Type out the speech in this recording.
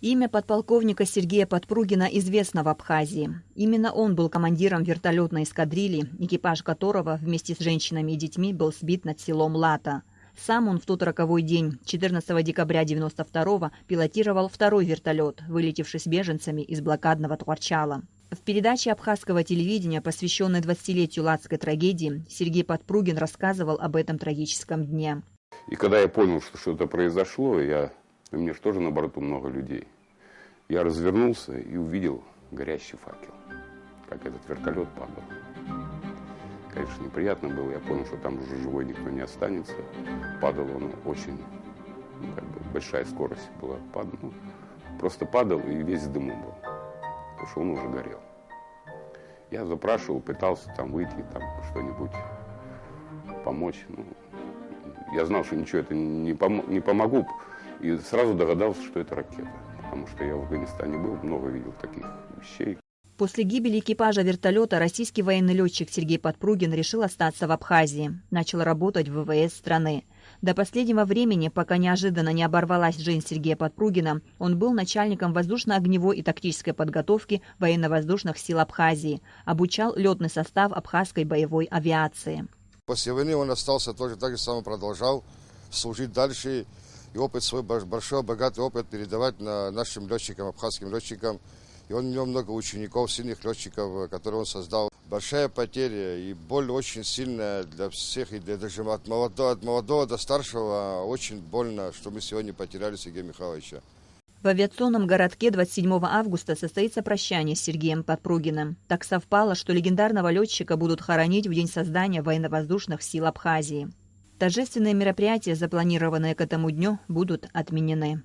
Имя подполковника Сергея Подпругина известно в Абхазии. Именно он был командиром вертолетной эскадрильи, экипаж которого вместе с женщинами и детьми был сбит над селом Лата. Сам он в тот роковой день, 14 декабря 1992-го, пилотировал второй вертолет, вылетевший с беженцами из блокадного Тхуарчала. В передаче абхазского телевидения, посвященной 20-летию Латской трагедии, Сергей Подпругин рассказывал об этом трагическом дне. И когда я понял, что что-то произошло, у меня же тоже на борту много людей, я развернулся и увидел горящий факел, как этот вертолет падал. Конечно, неприятно было, я понял, что там уже живой никто не останется. Падал он очень, большая скорость была, просто падал и весь в дыму был, потому что он уже горел. Я запрашивал, пытался там выйти, там что-нибудь помочь. Я знал, что ничего это не помогу, и сразу догадался, что это ракета, потому что я в Афганистане был, много видел таких вещей. После гибели экипажа вертолета российский военный летчик Сергей Подпругин решил остаться в Абхазии. Начал работать в ВВС страны. До последнего времени, пока неожиданно не оборвалась жизнь Сергея Подпругина, он был начальником воздушно-огневой и тактической подготовки военно-воздушных сил Абхазии. Обучал летный состав абхазской боевой авиации. После войны он остался тоже, так же само продолжал служить дальше. И опыт свой, большой, богатый опыт передавать нашим летчикам, абхазским летчикам. И у него много учеников, сильных летчиков, которые он создал. Большая потеря и боль очень сильная для всех, и даже от молодого до старшего очень больно, что мы сегодня потеряли Сергея Михайловича. В авиационном городке 27 августа состоится прощание с Сергеем Подпругиным. Так совпало, что легендарного летчика будут хоронить в день создания военно-воздушных сил Абхазии. Торжественные мероприятия, запланированные к этому дню, будут отменены.